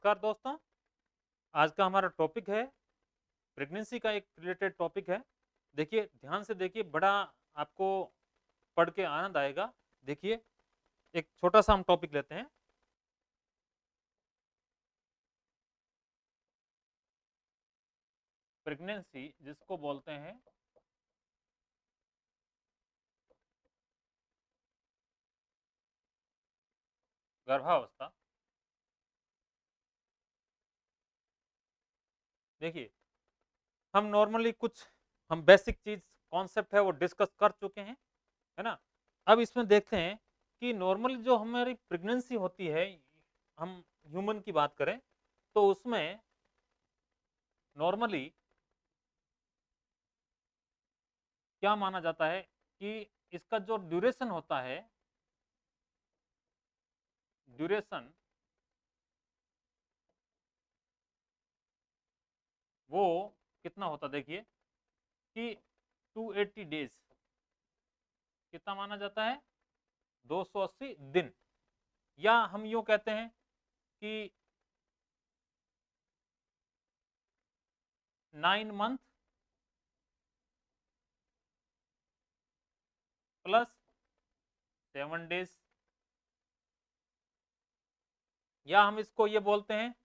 नमस्कार दोस्तों। आज का हमारा टॉपिक है प्रेगनेंसी का, एक रिलेटेड टॉपिक है। देखिए, ध्यान से देखिए, बड़ा आपको पढ़ के आनंद आएगा। देखिए, एक छोटा सा हम टॉपिक लेते हैं। प्रेगनेंसी जिसको बोलते हैं गर्भावस्था। देखिए, हम नॉर्मली कुछ हम बेसिक चीज कॉन्सेप्ट है वो डिस्कस कर चुके हैं, है ना। अब इसमें देखते हैं कि नॉर्मली जो हमारी प्रेगनेंसी होती है, हम ह्यूमन की बात करें तो उसमें नॉर्मली क्या माना जाता है कि इसका जो ड्यूरेशन होता है, ड्यूरेशन वो कितना होता, देखिए कि 280 डेज कितना माना जाता है, 280 दिन। या हम यूं कहते हैं कि 9 मंथ प्लस 7 डेज। या हम इसको ये बोलते हैं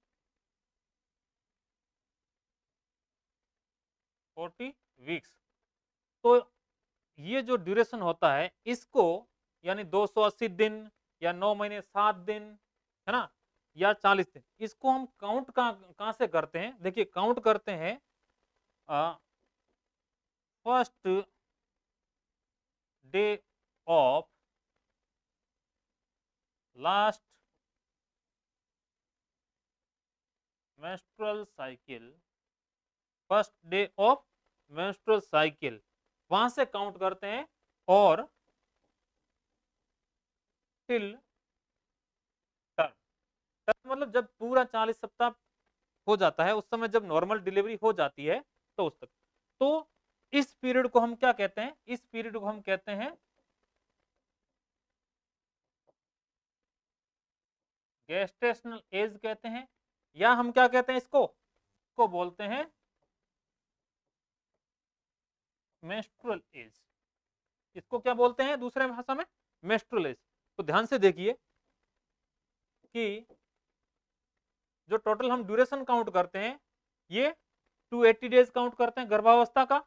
40 वीक्स। तो ये जो ड्यूरेशन होता है इसको, यानी 280 दिन या 9 महीने 7 दिन, है ना, या 40 दिन, इसको हम काउंट कहां से करते हैं। देखिए, काउंट करते हैं first day of last menstrual cycle, first day of menstrual cycle, वहां से काउंट करते हैं। और टिल टर्म, टर्म मतलब जब पूरा 40 सप्ताह हो जाता है, उस समय जब नॉर्मल डिलीवरी हो जाती है तो उस तक। तो इस पीरियड को हम क्या कहते हैं, इस पीरियड को हम कहते हैं गेस्टेशनल एज कहते हैं। या हम क्या कहते हैं, इसको बोलते हैं मेंस्ट्रुअल एज। इसको क्या बोलते हैं दूसरे भाषा में, मेंस्ट्रुअल एज। तो ध्यान से देखिए कि जो टोटल हम ड्यूरेशन काउंट करते हैं, ये 280 डेज काउंट करते हैं गर्भावस्था का।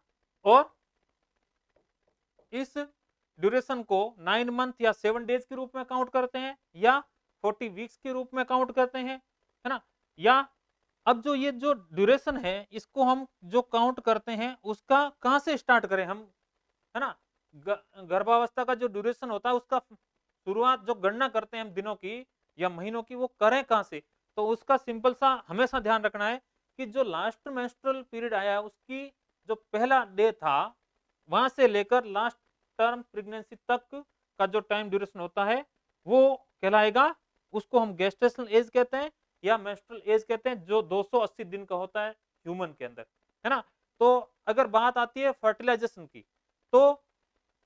और इस ड्यूरेशन को 9 मंथ या 7 डेज के रूप में काउंट करते हैं, या 40 वीक्स के रूप में काउंट करते हैं, है ना। या अब जो ये जो ड्यूरेशन है, इसको हम जो काउंट करते हैं उसका कहां से स्टार्ट करें हम, है ना। गर्भावस्था का जो ड्यूरेशन होता है उसका शुरुआत जो गणना करते हैं हम दिनों की या महीनों की, वो करें कहां से। तो उसका सिंपल सा हमेशा ध्यान रखना है कि जो लास्ट मेंस्ट्रुअल पीरियड आया उसकी जो पहला डे था, वहां से लेकर लास्ट टर्म प्रेगनेंसी तक का जो टाइम ड्यूरेशन होता है वो कहलाएगा, उसको हम गेस्टेशनल एज कहते हैं या मेंस्ट्रुअल एज कहते हैं, जो 280 दिन का होता है ह्यूमन के अंदर, है ना। तो अगर बात आती है फर्टिलाइजेशन की, तो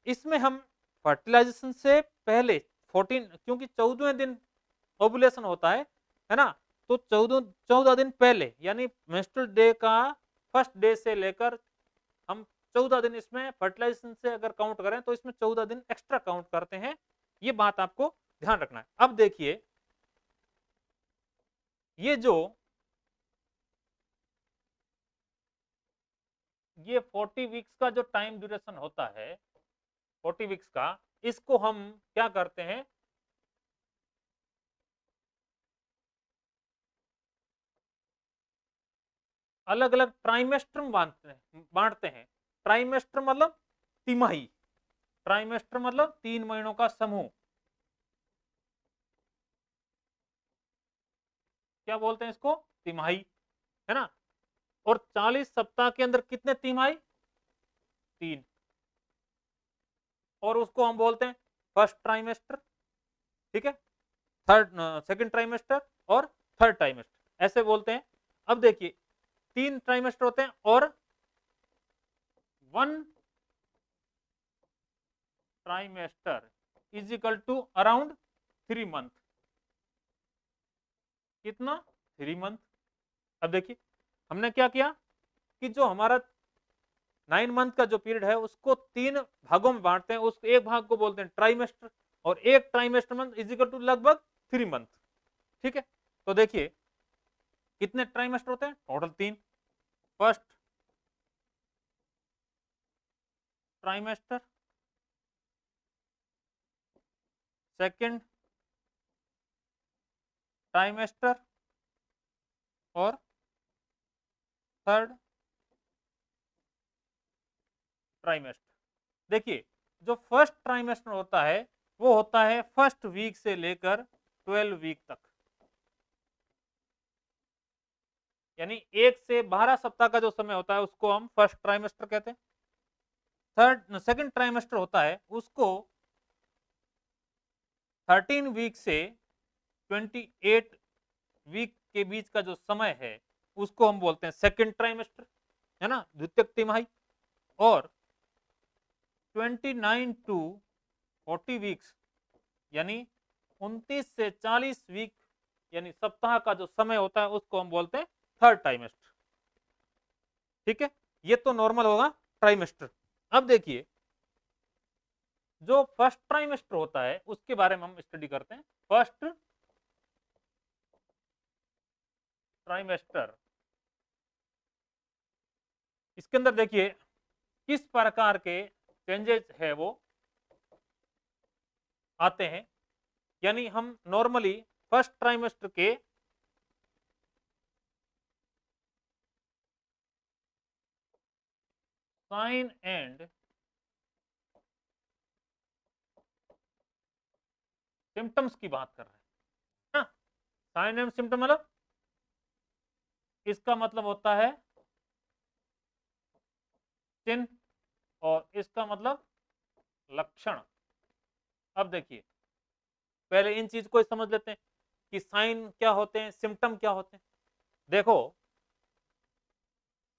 इसमें हम फर्टिलाइजेशन से पहले 14, क्योंकि 14वें दिन ओवुलेशन होता है ना। तो 14 दिन पहले, यानी मेंस्ट्रुअल डे का फर्स्ट डे से लेकर हम 14 दिन इसमें फर्टिलाइजेशन से अगर काउंट करें तो इसमें 14 दिन एक्स्ट्रा काउंट करते हैं। ये बात आपको ध्यान रखना है। अब देखिए, ये जो ये 40 वीक्स का जो टाइम ड्यूरेशन होता है, 40 वीक्स का, इसको हम क्या करते हैं, अलग अलग ट्राइमेस्टर में बांटते हैं। ट्राइमेस्टर मतलब तिमाही, ट्राइमेस्टर मतलब 3 महीनों का समूह, क्या बोलते हैं इसको, तिमाही, है ना। और 40 सप्ताह के अंदर कितने तिमाही, 3। और उसको हम बोलते हैं फर्स्ट ट्राइमेस्टर, ठीक है, थर्ड, सेकंड ट्राइमेस्टर और थर्ड ट्राइमेस्टर, ऐसे बोलते हैं। अब देखिए, 3 ट्राइमेस्टर होते हैं और 1 trimester is equal to around 3 month. कितना, 3 मंथ। अब देखिए हमने क्या किया कि जो हमारा 9 मंथ का जो पीरियड है उसको 3 भागों में बांटते हैं, उस एक भाग को बोलते हैं ट्राइमेस्टर, और एक trimester month is equal to लगभग 3 मंथ। ठीक है, तो देखिए कितने ट्राइमेस्टर होते हैं, total 3। First trimester, second trimester और थर्ड ट्राइमेस्टर। देखिए जो फर्स्ट ट्राइमेस्टर होता है वो होता है फर्स्ट वीक से लेकर 12 वीक तक, यानी 1 से 12 सप्ताह का जो समय होता है उसको हम फर्स्ट ट्राइमेस्टर कहते हैं। थर्ड सेकंड ट्राइमेस्टर होता है उसको 13 वीक से 28 वीक के बीच का जो समय है उसको हम बोलते हैं सेकंड ट्राइमेस्टर, है ना, द्वितीयक तिमाही। और 29 टू 40 वीक्स यानी 29 से 40 वीक यानी सप्ताह का जो समय होता है उसको हम बोलते हैं थर्ड ट्राइमेस्टर। ठीक है, ये तो नॉर्मल होगा ट्राइमेस्टर। अब देखिए जो फर्स्ट ट्राइमेस्टर होता है उसके बारे में हम स्टडी करते हैं। फर्स्ट ट्राइमेस्टर, इसके अंदर देखिए किस प्रकार के चेंजेस है वो आते हैं, यानी हम नॉर्मली फर्स्ट ट्राइमेस्टर के साइन एंड सिम्टम्स की बात कर रहे हैं ना। साइन एंड सिम्टम मतलब इसका मतलब होता है चिन्ह और इसका मतलब लक्षण। अब देखिए पहले इन चीज को समझ लेते हैं कि साइन क्या होते हैं, सिम्टम क्या होते हैं। देखो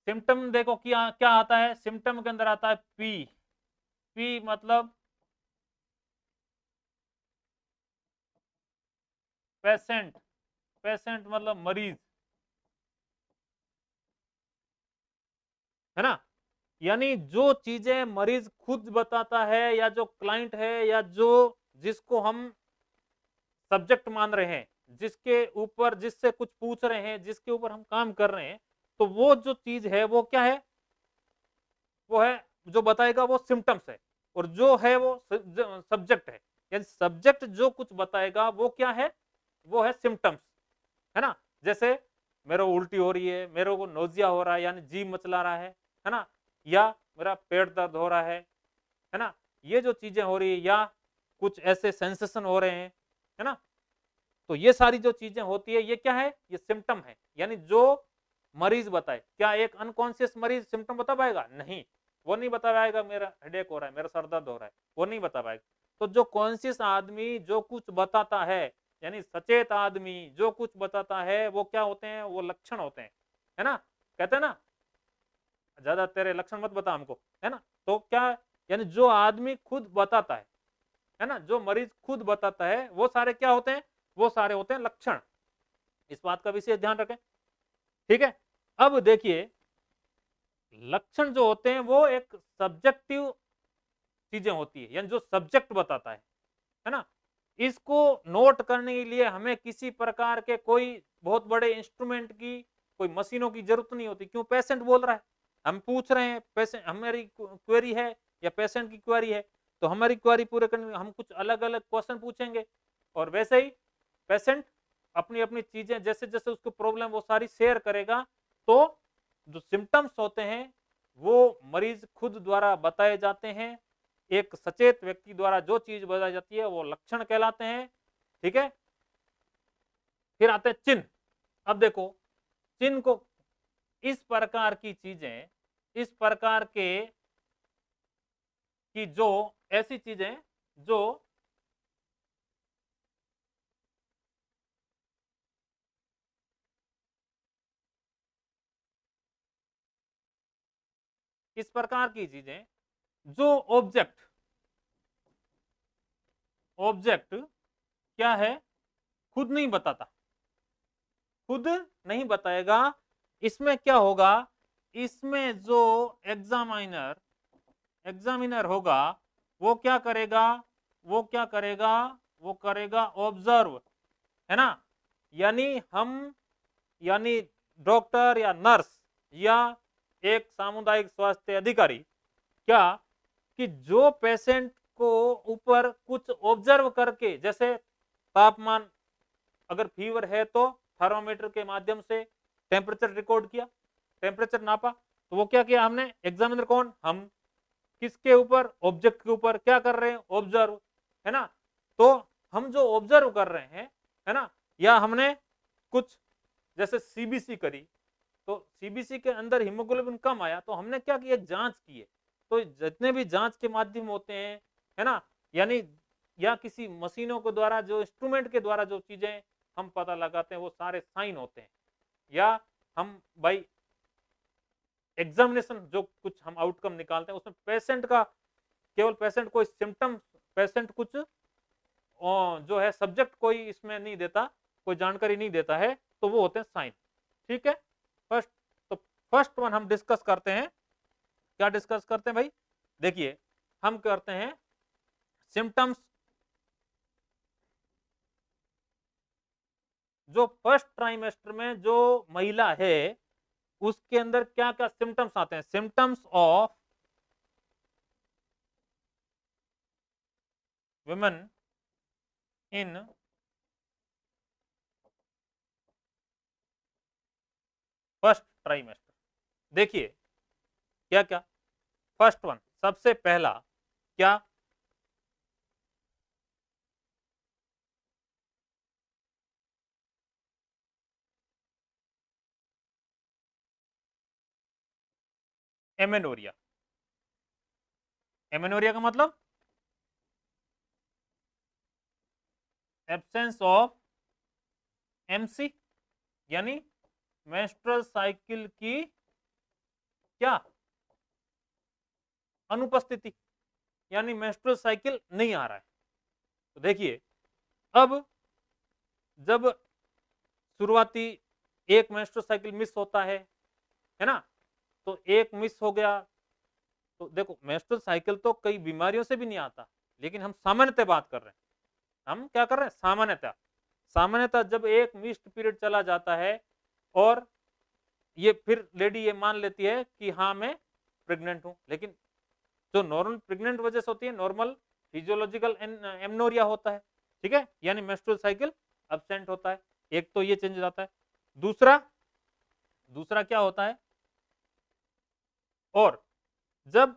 सिम्टम देखो क्या क्या आता है, सिम्टम के अंदर आता है पी। पी मतलब पेशेंट, पेशेंट मतलब मरीज, है ना। यानी जो चीजें मरीज खुद बताता है या जो क्लाइंट है या जो जिसको हम सब्जेक्ट मान रहे हैं, जिसके ऊपर जिससे कुछ पूछ रहे हैं, जिसके ऊपर हम काम कर रहे हैं, तो वो जो चीज है वो क्या है, वो है जो बताएगा वो सिम्टम्स है, और जो है वो सब्जेक्ट है। यानी सब्जेक्ट जो कुछ बताएगा वो क्या है, वो है सिम्टम्स, है ना। जैसे मेरे को उल्टी हो रही है, मेरे को नोजिया हो रहा है यानी जी मचला रहा है ना, या मेरा पेट दर्द हो रहा है ना, ये जो चीजें हो रही है या कुछ ऐसे सेंसेशन हो रहे हैं, है ना, तो ये सारी जो चीजें होती है ये क्या है, ये सिम्टम है। यानी जो मरीज बताए, क्या एक अनकॉन्शियस मरीज सिम्टम बता पाएगा, नहीं, वो नहीं बता पाएगा मेरा हेडेक हो रहा है, मेरा सर दर्द हो रहा है, वो नहीं बता पाएगा। तो जो कॉन्शियस आदमी जो कुछ बताता है, यानी सचेत आदमी जो कुछ बताता है वो क्या होते हैं, वो लक्षण होते हैं, है ना। कहते हैं ना ज्यादा तेरे लक्षण मत बता हमको, है ना। तो क्या, यानी जो आदमी खुद बताता है ना, जो मरीज खुद बताता है वो सारे क्या होते हैं, वो सारे होते हैं लक्षण। इस बात का विशेष ध्यान रखें। ठीक है, अब देखिए लक्षण जो होते हैं वो एक सब्जेक्टिव चीजें होती है, यानी जो सब्जेक्ट बताता है ना। इसको नोट करने के लिए हमें किसी प्रकार के कोई बहुत बड़े इंस्ट्रूमेंट की, कोई मशीनों की जरूरत नहीं होती। क्यों, पेशेंट बोल रहा है, हम पूछ रहे हैं, पेशेंट हमारी क्वेरी है या पेशेंट की क्वेरी है, तो हमारी क्वेरी पूरे करने में हम कुछ अलग अलग क्वेश्चन पूछेंगे, और वैसे ही पेशेंट अपनी अपनी चीजें जैसे जैसे उसको प्रॉब्लम वो सारी शेयर करेगा। तो जो सिम्टम्स होते हैं वो मरीज खुद द्वारा बताए जाते हैं, एक सचेत व्यक्ति द्वारा जो चीज बताई जाती है वो लक्षण कहलाते हैं। ठीक है, फिर आते हैं चिन्ह। अब देखो चिन्ह को, इस प्रकार की चीजें, इस प्रकार के की जो ऐसी चीजें जो इस प्रकार की चीजें जो ऑब्जेक्ट, ऑब्जेक्ट क्या है, खुद नहीं बताता, खुद नहीं बताएगा। इसमें क्या होगा, इसमें जो एग्जामिनर होगा वो क्या करेगा, वो करेगा ऑब्जर्व, है ना। यानी यानी डॉक्टर या नर्स या एक सामुदायिक स्वास्थ्य अधिकारी क्या, कि जो पेशेंट को ऊपर कुछ ऑब्जर्व करके, जैसे तापमान, अगर फीवर है तो थर्मामीटर के माध्यम से टेम्परेचर रिकॉर्ड किया, टेम्परेचर नापा, तो वो क्या किया हमने, एग्जामिनर कौन, हम, किसके ऊपर, ऑब्जेक्ट के ऊपर क्या कर रहे हैं, ऑब्जर्व, है ना। तो हम जो ऑब्जर्व कर रहे हैं, है ना, या हमने कुछ जैसे सीबीसी करी, तो सीबीसी के अंदर हीमोग्लोबिन कम आया, तो हमने क्या किया, जांच की है। तो जितने भी जांच के माध्यम होते हैं, है ना, यानी या किसी मशीनों के द्वारा, जो इंस्ट्रूमेंट के द्वारा जो चीजें हम पता लगाते हैं, वो सारे साइन होते हैं। या हम भाई एग्जामिनेशन जो कुछ हम आउटकम निकालते हैं, उसमें पेशेंट का, केवल पेशेंट कोई सिम्टम, पेशेंट कुछ जो है सब्जेक्ट कोई इसमें नहीं देता, कोई जानकारी नहीं देता है, तो वो होते हैं साइन। ठीक है, फर्स्ट, तो फर्स्ट वन हम डिस्कस करते हैं, क्या डिस्कस करते हैं भाई, देखिए हम करते हैं सिम्टम्स। जो फर्स्ट ट्राइमेस्टर में जो महिला है, उसके अंदर क्या क्या सिम्टम्स आते हैं, symptoms of women in first trimester. देखिए क्या क्या, फर्स्ट वन, सबसे पहला क्या, एमेनोरिया। एमेनोरिया का मतलब एब्सेंस ऑफ एमसी, यानी मेंस्ट्रुअल साइकिल की क्या, अनुपस्थिति, यानी मेंस्ट्रुअल साइकिल नहीं आ रहा है। तो देखिए, अब जब शुरुआती एक मेंस्ट्रुअल साइकिल मिस होता है ना, तो एक मिस हो गया, तो देखो मेंस्ट्रुअल साइकिल तो कई बीमारियों से भी नहीं आता, लेकिन हम सामान्यतः बात कर रहे हैं, हम क्या कर रहे हैं, सामान्यतः, सामान्यतः जब एक मिस्ड पीरियड चला जाता है और ये फिर लेडी ये मान लेती है कि हाँ मैं प्रेग्नेंट हूं, लेकिन जो नॉर्मल प्रेग्नेंट वजह से होती है, नॉर्मल फिजियोलॉजिकल एमनोरिया होता है, ठीक है, यानी मेंस्ट्रुअल साइकिल एब्सेंट होता है। एक तो ये चेंज हो जाता है, दूसरा दूसरा क्या होता है, और जब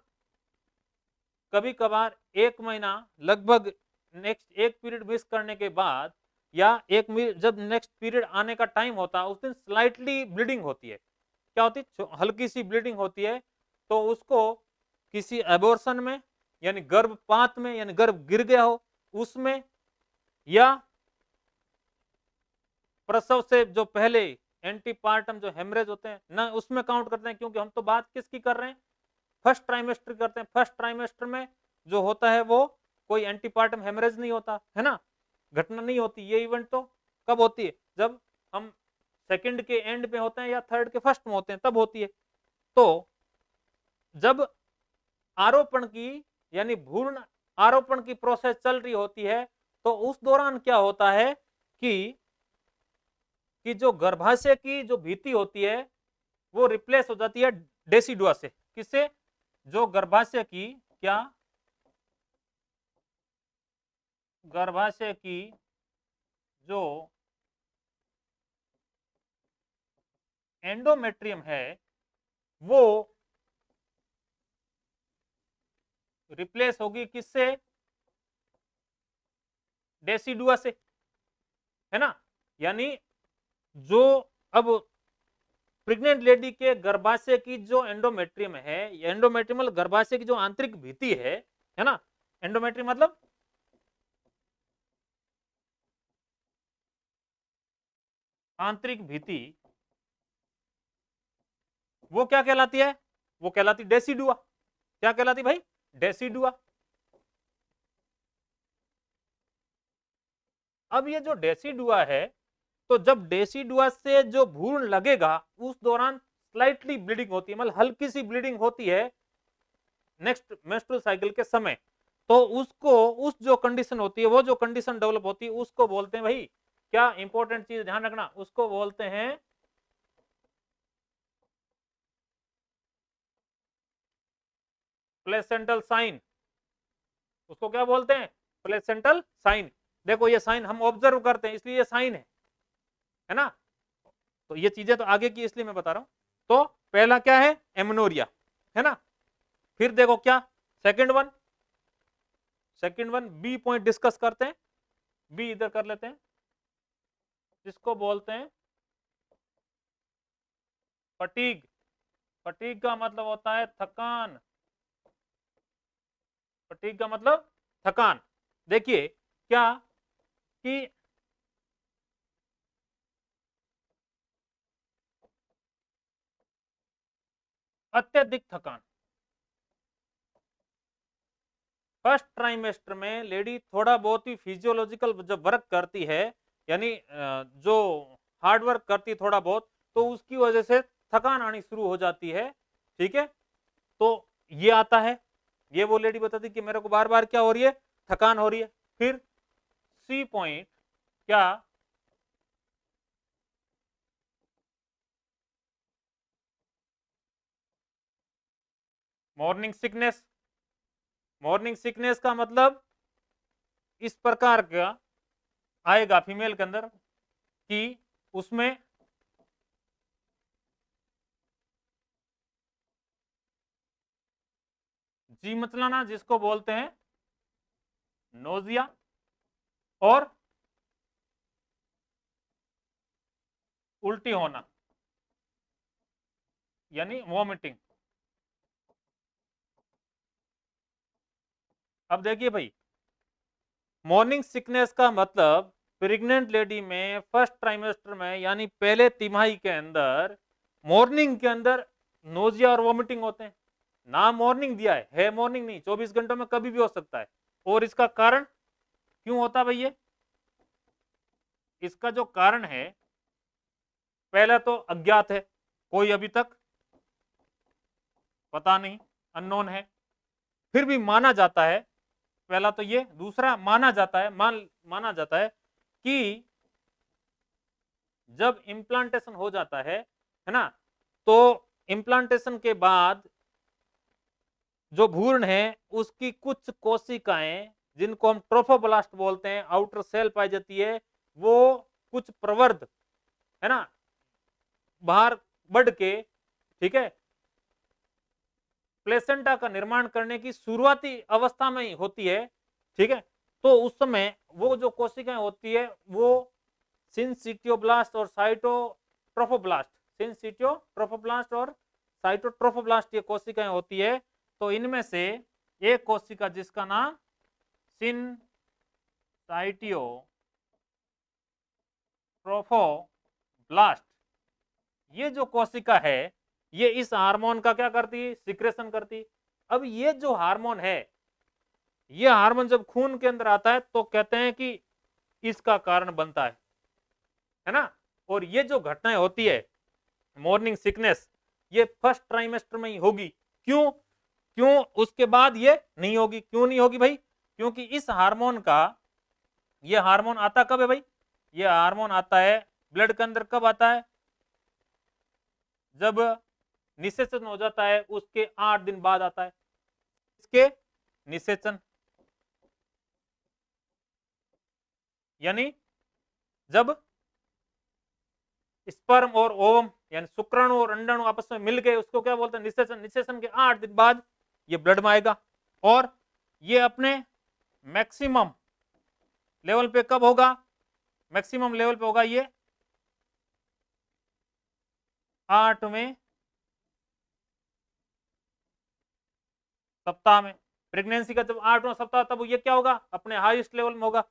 कभी कभार एक महीना लगभग नेक्स्ट एक पीरियड मिस करने के बाद, या जब नेक्स्ट पीरियड आने का टाइम होता है, उस दिन स्लाइटली ब्लीडिंग होती है, क्या होती है, हल्की सी ब्लीडिंग होती है, तो उसको किसी एबॉर्शन में, यानी गर्भपात में, यानी गर्भ गिर गया हो उसमें, या प्रसव से जो पहले एंटीपार्टम जो हेमरेज होते हैं ना, उसमें काउंट करते हैं, क्योंकि हम तो बात किसकी कर रहे हैं, फर्स्ट ट्राइमेस्टर करते हैं। फर्स्ट ट्राइमेस्टर में जो होता है वो कोई एंटीपार्टम हेमरेज नहीं होता है ना, घटना नहीं होती। ये इवेंट तो कब होती है, जब हम सेकंड के एंड में होते हैं या थर्ड के फर्स्ट में होते हैं, तब होती है। तो जब आरोपण की, यानी भ्रूण आरोपण की प्रोसेस चल रही होती है, तो उस दौरान क्या होता है कि जो गर्भाशय की जो भीति होती है वो रिप्लेस हो जाती है डेसिडुआ से। किससे, जो गर्भाशय की क्या, गर्भाशय की जो एंडोमेट्रियम है वो रिप्लेस होगी किससे, डेसिडुआ से, है ना। यानी जो अब प्रेग्नेंट लेडी के गर्भाशय की जो एंडोमेट्रियम है, एंडोमेट्रियमल गर्भाशय की जो आंतरिक भित्ति है ना, एंडोमेट्रियम मतलब आंतरिक भित्ति, वो क्या कहलाती है, वो कहलाती डेसिडुआ। क्या कहलाती भाई, डेसिडुआ। अब ये जो डेसिडुआ है, तो जब डेसिडुअस से जो भ्रूण लगेगा उस दौरान स्लाइटली ब्लीडिंग होती है, मतलब हल्की सी ब्लीडिंग होती है नेक्स्ट मेंस्ट्रुअल साइकिल के समय, तो उसको, उस जो कंडीशन होती है, वो जो कंडीशन डेवलप होती है उसको बोलते हैं भाई, क्या इंपॉर्टेंट चीज ध्यान रखना, उसको बोलते हैं प्लेसेंटल साइन। उसको क्या बोलते हैं? Placental sign. देखो ये साइन हम ऑब्जर्व करते हैं इसलिए ये साइन है ना। तो ये चीजें तो आगे की इसलिए मैं बता रहा हूं। तो पहला क्या है? एमनोरिया, है ना। फिर देखो क्या second one B point discuss करते हैं। बी इधर कर लेते हैं, जिसको बोलते हैं फटीग। फटीग का मतलब होता है थकान। फटीग का मतलब थकान। देखिए क्या कि अत्यधिक थकान फर्स्ट ट्राइमेस्टर में लेडी थोड़ा बहुत ही फिजियोलॉजिकल जब वर्क करती है, यानी जो हार्ड वर्क करती है थोड़ा बहुत, तो उसकी वजह से थकान आनी शुरू हो जाती है। ठीक है, तो ये आता है, ये वो लेडी बताती कि मेरे को बार बार क्या हो रही है? थकान हो रही है। फिर सी पॉइंट क्या? Morning sickness. मॉर्निंग सिकनेस का मतलब इस प्रकार का आएगा फीमेल के अंदर कि उसमें जी मचलाना, जिसको बोलते हैं नोजिया, और उल्टी होना यानी वॉमिटिंग। अब देखिए भाई, मॉर्निंग सिकनेस का मतलब प्रेग्नेंट लेडी में फर्स्ट ट्राइमेस्टर में यानी पहले तिमाही के अंदर मॉर्निंग के अंदर नोजिया और वॉमिटिंग होते हैं। नाम मॉर्निंग दिया है मॉर्निंग नहीं, 24 घंटों में कभी भी हो सकता है। और इसका कारण क्यों होता है भाई? ये इसका जो कारण है, पहला तो अज्ञात है, कोई अभी तक पता नहीं, अननोन है। फिर भी माना जाता है, पहला तो ये, दूसरा माना जाता है, माना जाता है कि जब इम्प्लांटेशन हो जाता है ना, तो इम्प्लांटेशन के बाद जो भ्रूण है उसकी कुछ कोशिकाएं, जिनको हम ट्रोफोब्लास्ट बोलते हैं, आउटर सेल पाई जाती है, वो कुछ प्रवर्ध, है ना, बाहर बढ़ के, ठीक है, प्लेसेंटा का निर्माण करने की शुरुआती अवस्था में ही होती है। ठीक है, तो उस समय वो जो कोशिकाएं होती है वो सिंसिटियोब्लास्ट और साइटोट्रोफोब्लास्ट, सिंसिटियोट्रोफोब्लास्ट और साइटोट्रोफोब्लास्ट ये कोशिकाएं होती है। तो इनमें से एक कोशिका जिसका नाम सिंसाइटियोट्रोफोब्लास्ट, ये जो कोशिका है ये इस हार्मोन का क्या करती है? सिक्रेशन करती। अब ये जो हार्मोन है, ये हार्मोन जब खून के अंदर आता है तो कहते हैं कि इसका कारण बनता है ना। और ये जो घटनाएं होती है मॉर्निंग सिकनेस, ये फर्स्ट ट्राइमेस्टर में ही होगी। क्यों? क्यों उसके बाद ये नहीं होगी? क्यों नहीं होगी भाई? क्योंकि इस हार्मोन का, ये हार्मोन आता कब है भाई? ये हार्मोन आता है ब्लड के अंदर, कब आता है? जब निषेचन हो जाता है उसके 8 दिन बाद आता है। इसके निषेचन यानी जब स्पर्म और ओवम यानी शुक्राणु और अंडाणु आपस में मिल गए, उसको क्या बोलते हैं? निषेचन। निषेचन के 8 दिन बाद ये ब्लड में आएगा, और ये अपने मैक्सिमम लेवल पे कब होगा? मैक्सिमम लेवल पे होगा ये 8वें सप्ताह में। प्रेगनेंसी का जब 8वां सप्ताह, तब ये क्या होगा? अपने हाईएस्ट लेवल में होगा।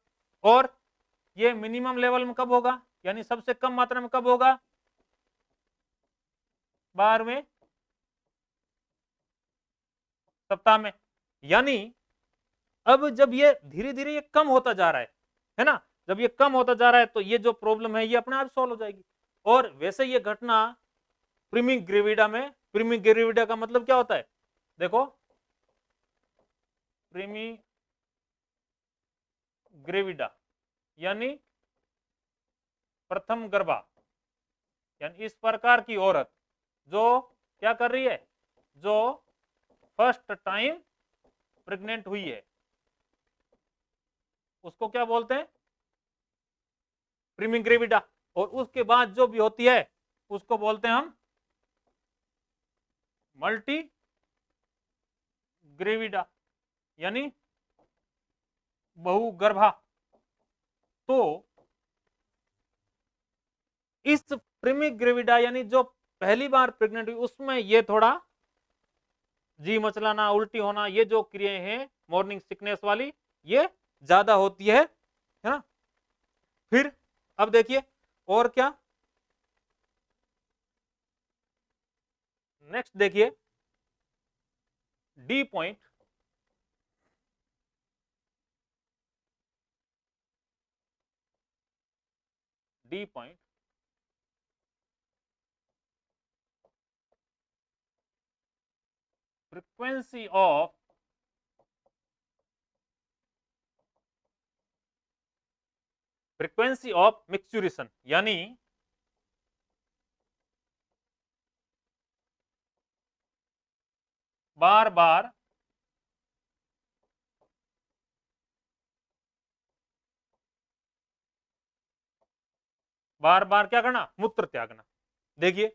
और ये मिनिमम लेवल में कब होगा, यानी सबसे कम मात्रा में कब होगा? 12वें सप्ताह में। यानी अब जब ये धीरे धीरे ये कम होता जा रहा है ना, जब ये कम होता जा रहा है तो ये जो प्रॉब्लम है ये अपने आप सॉल्व हो जाएगी। और वैसे ये घटना प्रिमिग्रेविडा में, प्रिमिग्रेविडा का मतलब क्या होता है, देखो प्रिमिग्रेविडा यानी प्रथम गर्भा, यानी इस प्रकार की औरत जो क्या कर रही है, जो फर्स्ट टाइम प्रेग्नेंट हुई है, उसको क्या बोलते हैं, प्रिमिग्रेविडा। और उसके बाद जो भी होती है उसको बोलते हैं हम मल्टी ग्रेविडा यानी बहुगर्भा। तो इस प्रिमिग्रेविडा यानी जो पहली बार प्रेग्नेंट हुई उसमें ये थोड़ा जी मचलाना, उल्टी होना, ये जो क्रियाएं हैं मॉर्निंग सिकनेस वाली, ये ज्यादा होती है ना। फिर अब देखिए और क्या, नेक्स्ट देखिए D point, D point frequency of micturition, यानी बार बार बार बार क्या करना, मूत्र त्यागना। देखिए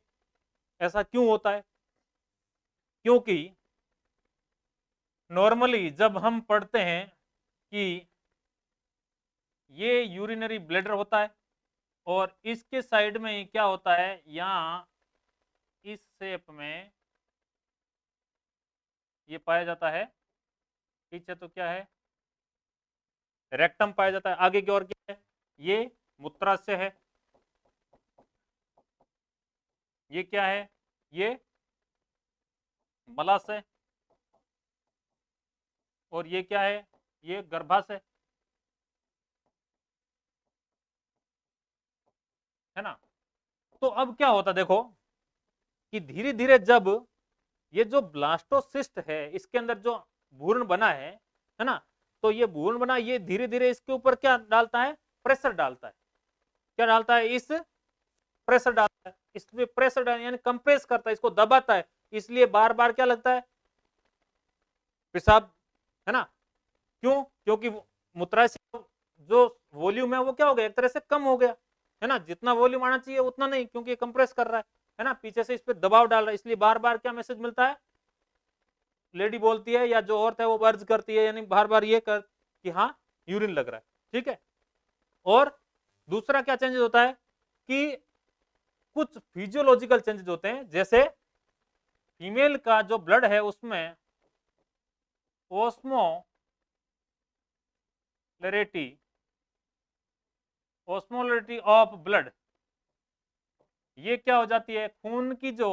ऐसा क्यों होता है, क्योंकि नॉर्मली जब हम पढ़ते हैं कि ये यूरिनरी ब्लैडर होता है और इसके साइड में क्या होता है, यहां इस शेप में ये पाया जाता है, पीछे तो क्या है, रेक्टम पाया जाता है, आगे की ओर क्या है, ये मूत्राशय है, ये क्या है, ये मलाशय, और ये क्या है, ये गर्भाशय है ना। तो अब क्या होता देखो कि धीरे धीरे जब ये जो ब्लास्टोसिस्ट है इसके अंदर जो भ्रूण बना है ना, तो ये भ्रूण बना, ये धीरे धीरे इसके ऊपर क्या डालता है, प्रेशर डालता है, क्या डालता है, इस प्रेशर डालता है, इसमें प्रेशर डाल यानी कंप्रेस करता है, इसको दबाता है, इसलिए बार बार क्या लगता है, पेशाब, है ना। क्यों, क्योंकि मूत्राशय जो वॉल्यूम है वो क्या हो गया, एक तरह से कम हो गया, है ना, जितना वॉल्यूम आना चाहिए उतना नहीं, क्योंकि कंप्रेस कर रहा है ना, पीछे से इस पे दबाव डाल रहा है, इसलिए बार बार क्या मैसेज मिलता है, लेडी बोलती है या जो औरत है वो अर्ज करती है, यानी बार बार ये कर कि हाँ यूरिन लग रहा है, ठीक है। और दूसरा क्या चेंजेस होता है कि कुछ फिजियोलॉजिकल चेंजेस होते हैं, जैसे फीमेल का जो ब्लड है उसमें ओस्मोलरिटी, ओस्मोलरिटी ऑफ ब्लड, ये क्या हो जाती है, खून की जो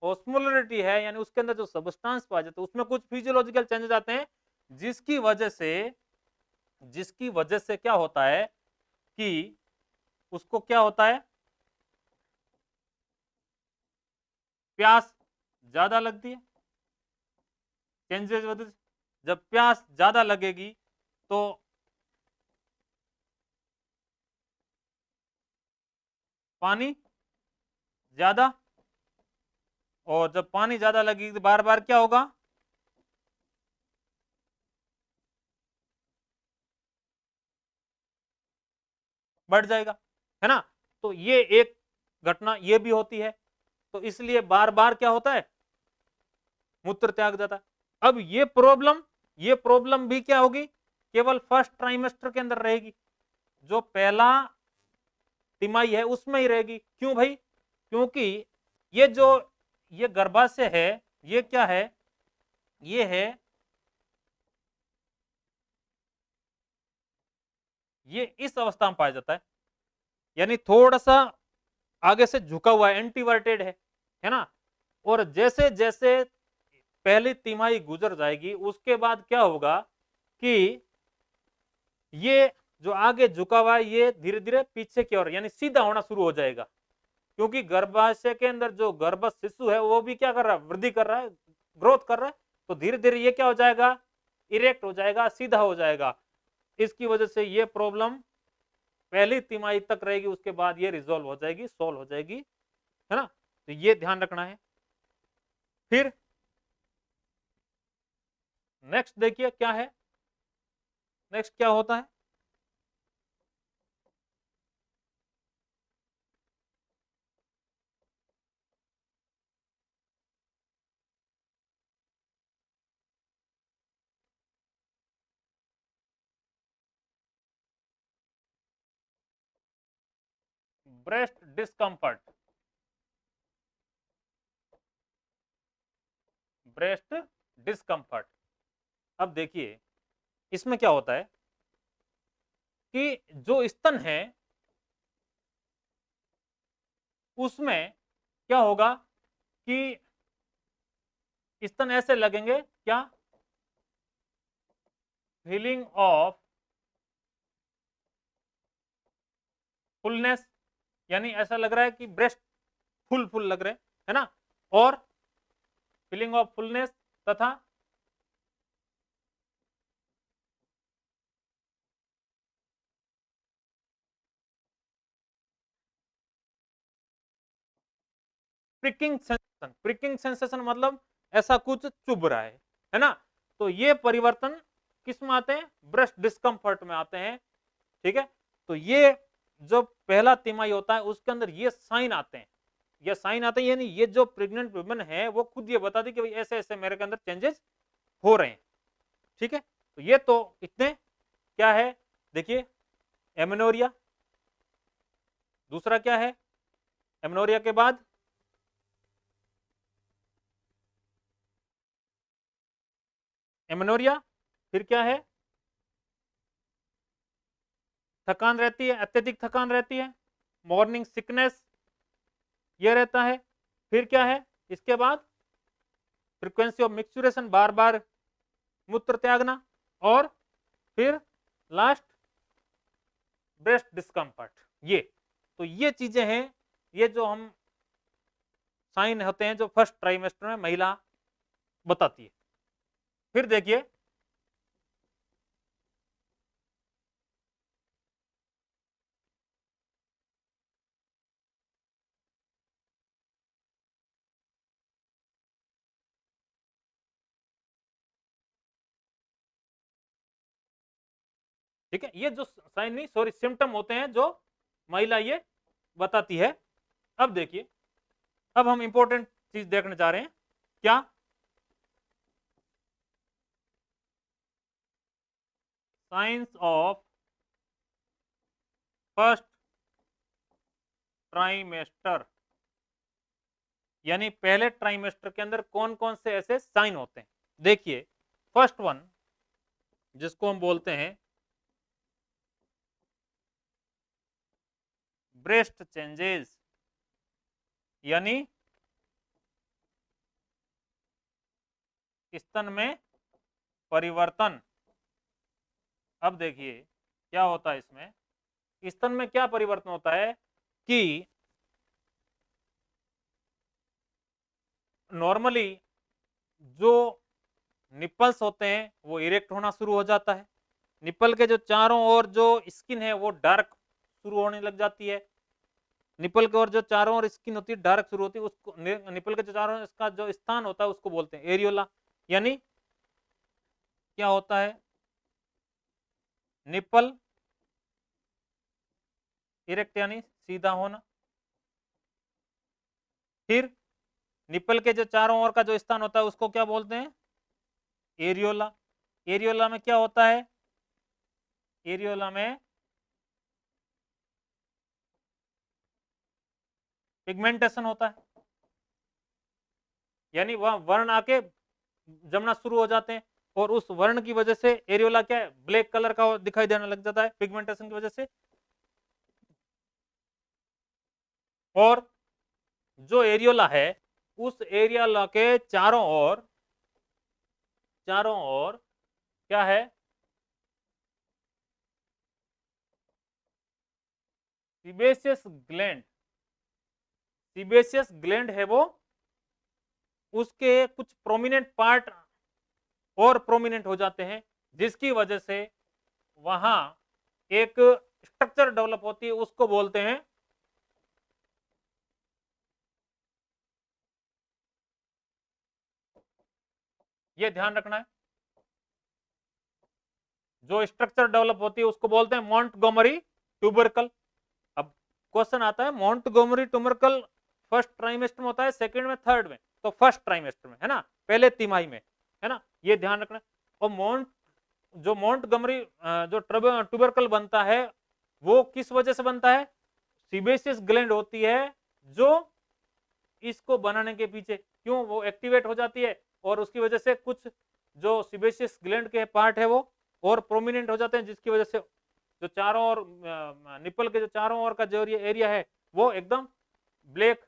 ओस्मोलरिटी है यानी उसके अंदर जो सब्सटेंस पाया जाता है उसमें कुछ फिजियोलॉजिकल चेंजेस आते हैं, जिसकी वजह से क्या होता है कि उसको क्या होता है, प्यास ज्यादा लगती है, चेंजेस वजह से जब प्यास ज्यादा लगेगी तो पानी ज्यादा, और जब पानी ज्यादा लगेगी तो बार बार क्या होगा, बढ़ जाएगा, है ना। तो ये एक घटना ये भी होती है, तो इसलिए बार बार क्या होता है, मूत्र त्याग जाता है। अब ये प्रॉब्लम भी क्या होगी, केवल फर्स्ट ट्राइमेस्टर के अंदर रहेगी, जो पहला तिमाही है उसमें ही रहेगी। क्यों भाई, क्योंकि ये जो ये गर्भाशय है, ये क्या है, ये है, ये इस अवस्था में पाया जाता है, यानी थोड़ा सा आगे से झुका हुआ है, एंटीवर्टेड है ना। और जैसे जैसे पहली तिमाही गुजर जाएगी उसके बाद क्या होगा कि ये जो आगे झुका हुआ है ये धीरे धीरे पीछे की ओर यानी सीधा होना शुरू हो जाएगा, क्योंकि गर्भाशय के अंदर जो गर्भ शिशु है वो भी क्या कर रहा है, वृद्धि कर रहा है, ग्रोथ कर रहा है। तो धीरे धीरे ये क्या हो जाएगा, इरेक्ट हो जाएगा, सीधा हो जाएगा। इसकी वजह से ये प्रॉब्लम पहली तिमाही तक रहेगी, उसके बाद ये रिजॉल्व हो जाएगी, सॉल्व हो जाएगी, है ना। तो ये ध्यान रखना है। फिर नेक्स्ट देखिए क्या है, नेक्स्ट क्या होता है, ब्रेस्ट डिस्कम्फर्ट। Breast discomfort. अब देखिए इसमें क्या होता है कि जो स्तन है उसमें क्या होगा कि स्तन ऐसे लगेंगे, क्या, फीलिंग ऑफ फुलनेस, यानी ऐसा लग रहा है कि ब्रेस्ट फुल फुल लग रहे है ना, और फीलिंग ऑफ फुलनेस तथा प्रिकिंग सेंसेशन। प्रिकिंग सेंसेशन मतलब ऐसा कुछ चुभ रहा है ना। तो ये परिवर्तन किस में आते हैं, ब्रेस्ट डिस्कम्फर्ट में आते हैं, ठीक है। तो ये जो पहला तिमाही होता है उसके अंदर ये साइन आते हैं, ये साइन आते हैं, यानी ये जो प्रेग्नेंट वुमेन है वो खुद ये बताती कि भाई ऐसे ऐसे मेरे के अंदर चेंजेस हो रहे हैं, ठीक है। तो ये तो इतने क्या है, देखिए एमेनोरिया, दूसरा क्या है, एमेनोरिया के बाद एमेनोरिया, फिर क्या है, थकान रहती है, अत्यधिक थकान रहती है, मॉर्निंग सिकनेस ये रहता है। फिर क्या है इसके बाद, फ्रीक्वेंसी ऑफ मिक्सचुरेशन, बार बार मूत्र त्यागना, और फिर लास्ट ब्रेस्ट डिस्कम्फर्ट। ये तो ये चीजें हैं, ये जो हम साइन होते हैं जो फर्स्ट ट्राइमेस्टर में महिला बताती है। फिर देखिए ठीक है, ये जो साइन नहीं सॉरी सिम्टम होते हैं जो महिला ये बताती है। अब देखिए, अब हम इंपॉर्टेंट चीज देखने जा रहे हैं, क्या, साइंस ऑफ फर्स्ट ट्राइमेस्टर, यानी पहले ट्राइमेस्टर के अंदर कौन कौन से ऐसे साइन होते हैं। देखिए फर्स्ट वन जिसको हम बोलते हैं ब्रेस्ट चेंजेस, यानी स्तन में परिवर्तन। अब देखिए क्या होता है इसमें, स्तन में क्या परिवर्तन होता है कि नॉर्मली जो निपल्स होते हैं वो इरेक्ट होना शुरू हो जाता है, निपल के जो चारों ओर जो स्किन है वो डार्क शुरू होने लग जाती है, निपल के और जो चारों ओर स्किन होती है डार्क शुरू होती है, उसको निपल के जो चारों ओर इसका जो स्थान होता है उसको बोलते हैं एरियोला। यानी क्या होता है, निपल इरेक्ट यानी सीधा होना, फिर निपल के जो चारों ओर का जो स्थान होता है उसको क्या बोलते हैं, एरियोला। एरियोला में क्या होता है, एरियोला में पिगमेंटेशन होता है, यानी वह वर्ण आके जमना शुरू हो जाते हैं, और उस वर्ण की वजह से एरियोला क्या है, ब्लैक कलर का दिखाई देने लग जाता है पिगमेंटेशन की वजह से। और जो एरियोला है उस एरियोला के चारों ओर क्या है, सीबेशियस ग्लैंड, सीबेशियस ग्लैंड है वो, उसके कुछ प्रोमिनेंट पार्ट और प्रोमिनेंट हो जाते हैं, जिसकी वजह से वहां एक स्ट्रक्चर डेवलप होती है, उसको बोलते हैं ये ध्यान रखना है, जो स्ट्रक्चर डेवलप होती है उसको बोलते हैं मोंटगोमरी ट्यूबरकल। अब क्वेश्चन आता है मोंटगोमरी ट्यूबरकल फर्स्ट ट्राइमेस्टर में होता है, सेकंड में, थर्ड में? तो फर्स्ट ट्राइमेस्टर में, है ना, पहले तिमाही में, है ना, ये ध्यान रखना। और जो मोंटगोमरी जो ट्यूबरकल बनता है वो किस वजह से बनता है? सीबेशियस ग्लैंड होती है जो इसको बनाने के पीछे, क्यों वो एक्टिवेट हो जाती है और उसकी वजह से कुछ जो सीबेशियस ग्लैंड के पार्ट है वो और प्रोमिनेंट हो जाते हैं, जिसकी वजह से जो चारों ओर निपल के जो चारों ओर का जो एरिया है वो एकदम ब्लैक,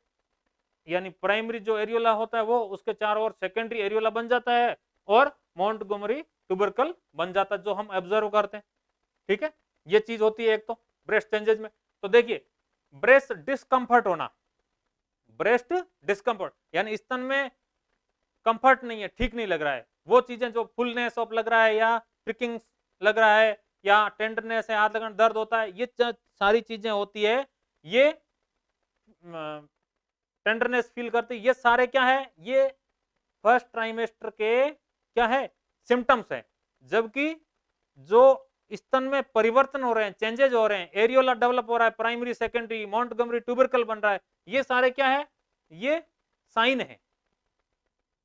यानी प्राइमरी जो एरियोला होता है वो उसके चारों ओर सेकेंडरी एरियोला बन जाता है और मोंटगोमरी ट्यूबरकल बन जाता है, जो हम ऑब्जर्व करते हैं। ठीक है, ये चीज होती है एक तो ब्रेस्ट चेंजेस में। तो देखिए, ब्रेस्ट डिस्कम्फर्ट होना, ब्रेस्ट डिस्कम्फर्ट यानी स्तन में कंफर्ट नहीं है, ठीक नहीं लग रहा है, वो चीजें जो फुलनेस ऑफ लग रहा है या प्रिकिंग लग रहा है या टेंडरनेस है, हाथ लगाना दर्द होता है, ये सारी चीजें होती है, ये टेंडरनेस फील करती है, ये सारे क्या है? ये फर्स्ट ट्राइमेस्टर के क्या है? सिम्टम्स है। जबकि जो स्तन में परिवर्तन हो रहे हैं, चेंजेज हो रहे हैं, एरियोला डेवलप हो रहा है, प्राइमरी सेकेंडरी मोंटगोमरी ट्यूबरकल बन रहा है, ये सारे क्या है? ये साइन है।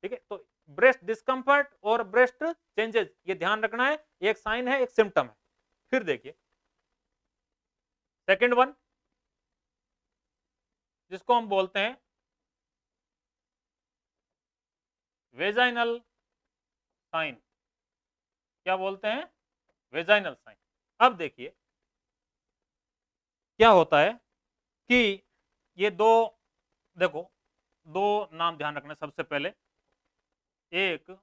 ठीक है, तो ब्रेस्ट डिस्कम्फर्ट और ब्रेस्ट चेंजेस ये ध्यान रखना है, एक साइन है, एक सिम्टम है। फिर देखिए सेकेंड वन, जिसको हम बोलते हैं वेजाइनल साइन। क्या बोलते हैं? Vaginal sign. अब देखिए क्या होता है कि ये दो, देखो दो नाम ध्यान रखना। सबसे पहले एक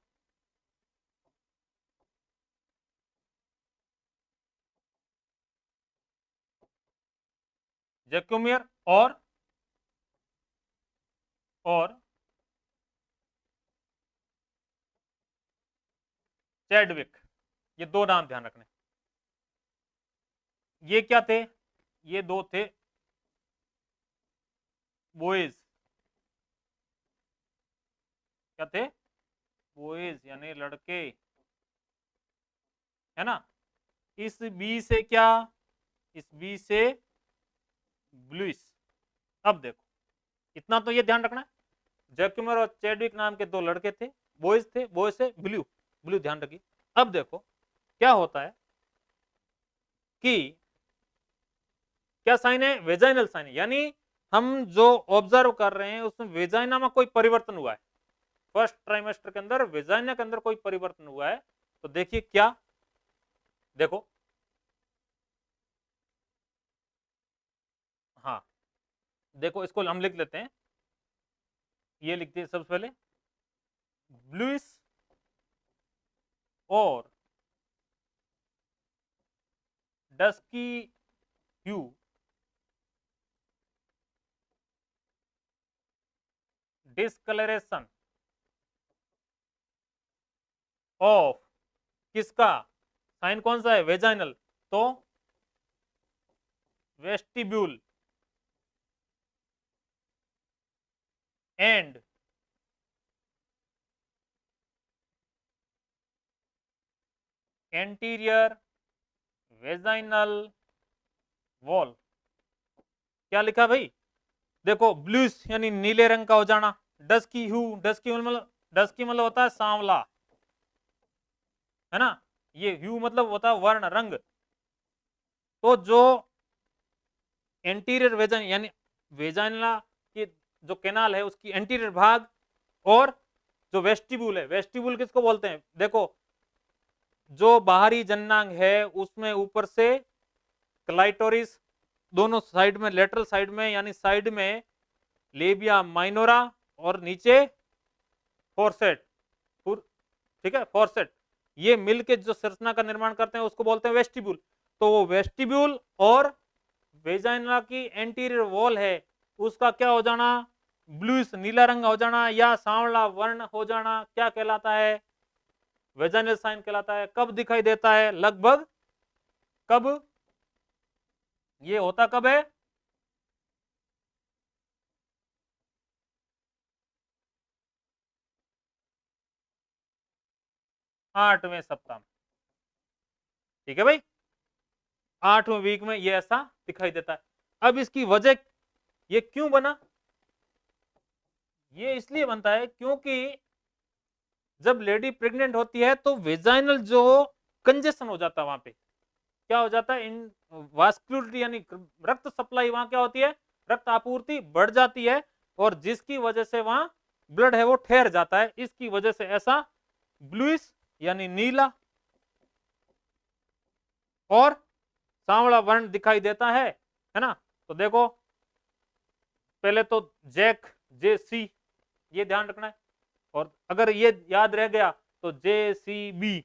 जैक्यूमियर और चैडविक, ये दो नाम ध्यान रखने। ये क्या थे? ये दो थे बॉयज। क्या थे? बॉयज यानी लड़के, है ना। इस बी से क्या? इस बी से ब्लूइस। अब देखो, इतना तो ये ध्यान रखना, जैक्यूमर और चैडविक नाम के दो लड़के थे, बॉयज थे, बॉय से ब्लू, ब्लू ध्यान रखिए। अब देखो क्या होता है कि क्या साइन है? वेजाइनल साइन है, यानी हम जो ऑब्जर्व कर रहे हैं उसमें वेजाइना में कोई परिवर्तन हुआ है, फर्स्ट ट्राइमेस्टर के अंदर वेजाइना के अंदर कोई परिवर्तन हुआ है। तो देखिए क्या, देखो, हाँ देखो, इसको हम लिख लेते हैं, ये लिखते हैं सबसे पहले ब्लूइस और डस्की ह्यू, डिस्कलरेशन ऑफ किसका? साइन कौन सा है? वेजाइनल। तो vestibule and anterior vaginal wall. क्या लिखा भाई? देखो ब्लूस यानी नीले रंग का हो जाना, डस्की ह्यू, डस्की मतलब होता है सांवला, है ना। ये ह्यू मतलब होता है वर्ण, रंग। तो जो एंटीरियर वेजाइन यानी वेजाइनला की जो केनाल है उसकी एंटीरियर भाग, और जो वेस्टिब्यूल है, वेस्टिब्यूल किसको बोलते हैं? देखो जो बाहरी जननांग है उसमें ऊपर से क्लाइटोरिस, दोनों साइड में, लेटरल साइड में यानी साइड में लेबिया माइनोरा और नीचे फोरसेट, ठीक है, फोरसेट, ये मिलके जो संरचना का निर्माण करते हैं उसको बोलते हैं वेस्टिब्यूल। तो वो वेस्टिब्यूल और वेजाइना की एंटीरियर वॉल है उसका क्या हो जाना, ब्लूइश नीला रंग हो जाना या सांवला वर्ण हो जाना, क्या कहलाता है, वेजाइनल साइन कहलाता है। कब दिखाई देता है, लगभग कब, ये होता कब है, 8वें सप्ताह में। ठीक है भाई, 8वें वीक में ये ऐसा दिखाई देता है। अब इसकी वजह, ये क्यों बना, ये इसलिए बनता है क्योंकि जब लेडी प्रेग्नेंट होती है तो वेजाइनल जो कंजेशन हो जाता है, वहां पे क्या हो जाता है, इन वास्कुलरिटी यानी रक्त सप्लाई वहां क्या होती है, रक्त आपूर्ति बढ़ जाती है और जिसकी वजह से वहां ब्लड है वो ठहर जाता है। इसकी वजह से ऐसा ब्लूइश यानी नीला और सांवला वर्ण दिखाई देता है ना। तो देखो पहले तो जैक जे सी, ये ध्यान रखना है, और अगर ये याद रह गया तो जे सी बी,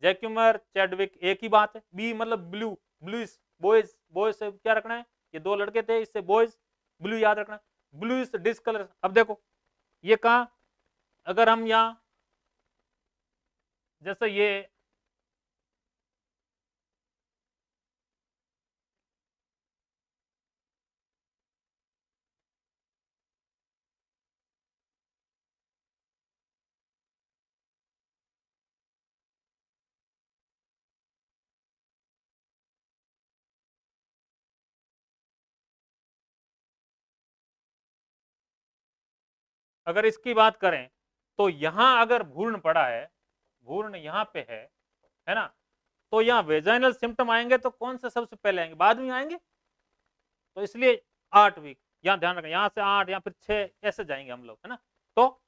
जैक्यूमर चैडविक एक ही बात है, बी मतलब ब्लू, ब्लूइश बॉयज, बॉयज से क्या रखना है, ये दो लड़के थे इससे बॉयज, ब्लू याद रखना है, ब्लूइश डिस्कलर। अब देखो ये कहा, अगर हम यहां जैसे ये अगर इसकी बात करें तो यहां अगर भ्रूण पड़ा है, भ्रूण यहां पे है ना, तो यहाँ वेजाइनल सिम्टम आएंगे तो कौन से सबसे पहले आएंगे, बाद में आएंगे, तो इसलिए 8 वीक यहाँ ध्यान रखें, यहाँ से 8 या फिर 6 ऐसे जाएंगे हम लोग, है ना। तो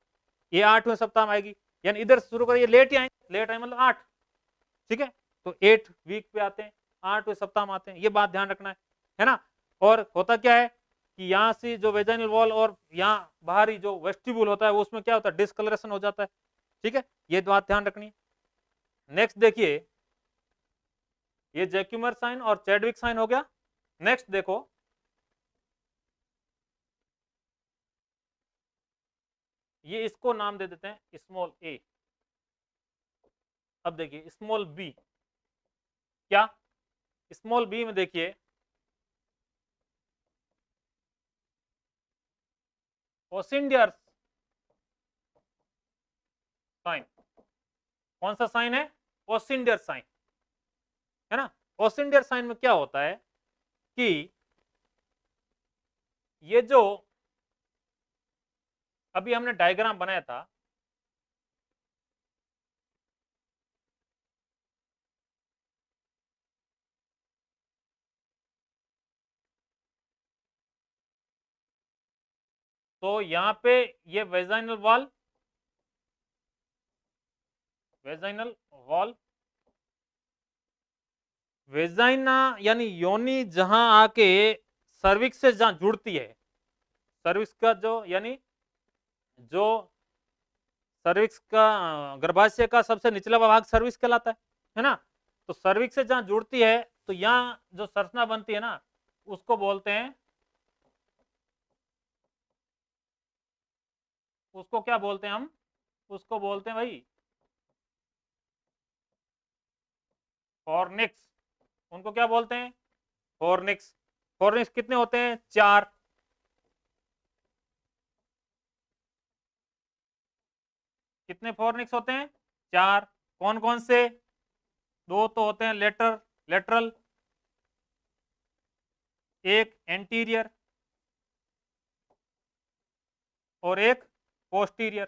ये 8वें सप्ताह में आएगी, यानी इधर शुरू करिए लेट ही आएंगे, लेट आए मतलब 8, ठीक है, तो 8 वीक पे आते हैं, 8वें सप्ताह में आते हैं, ये बात ध्यान रखना है ना। और होता क्या है कि यहाँ से जो वेजाइनल वॉल और यहाँ बाहरी जो वेस्टिब्यूल होता है वो उसमें क्या होता है, डिस्कलरेशन हो जाता है, ठीक है, ये बात ध्यान रखनी है। नेक्स्ट देखिए, ये जैक्यूमर साइन और चैडविक साइन हो गया। नेक्स्ट देखो, ये इसको नाम दे देते हैं स्मॉल ए। अब देखिए स्मॉल बी, क्या, स्मॉल बी में देखिए ओसिंडियर्स साइन, कौन सा साइन है, ओसिंडियर साइन, है ना। ओसिंडियर साइन में क्या होता है कि ये जो अभी हमने डायग्राम बनाया था, तो यहां पे ये vaginal wall, vaginal wall, vagina यानी योनि जहां आके सर्विक्स से जहां जुड़ती है, सर्विक्स का जो यानी जो सर्विक्स का गर्भाशय का सबसे निचला भाग सर्विक्स कहलाता है ना। तो सर्विक्स से जहां जुड़ती है तो यहाँ जो संरचना बनती है ना उसको बोलते हैं, उसको क्या बोलते हैं हम, उसको बोलते हैं भाई फॉर्निक्स, उनको क्या बोलते हैं, फॉर्निक्स। फॉर्निक्स कितने होते हैं, 4, कितने फॉर्निक्स होते हैं, 4। कौन कौन से, दो तो होते हैं लेटरल, एक एंटीरियर और एक पोस्टीरियर,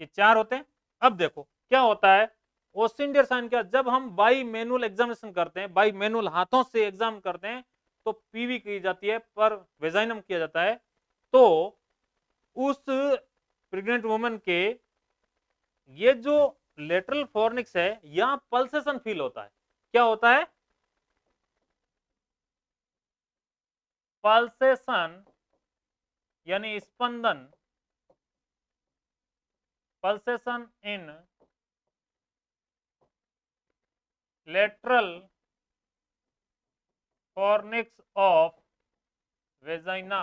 ये 4 होते हैं। अब देखो क्या होता है, ओसिंडियर साइन क्या, जब हम बाई मैनुअल एग्जामिनेशन करते हैं, बाई मैनुअल हाथों से एग्जाम करते हैं तो पीवी की जाती है पर वेजाइनम किया जाता है, तो उस प्रेग्नेंट वुमन के ये जो लेटरल फॉर्निक्स है यहां पल्सेशन फील होता है, क्या होता है, पल्सेशन यानी स्पंदन, pulsation in lateral fornix of vagina,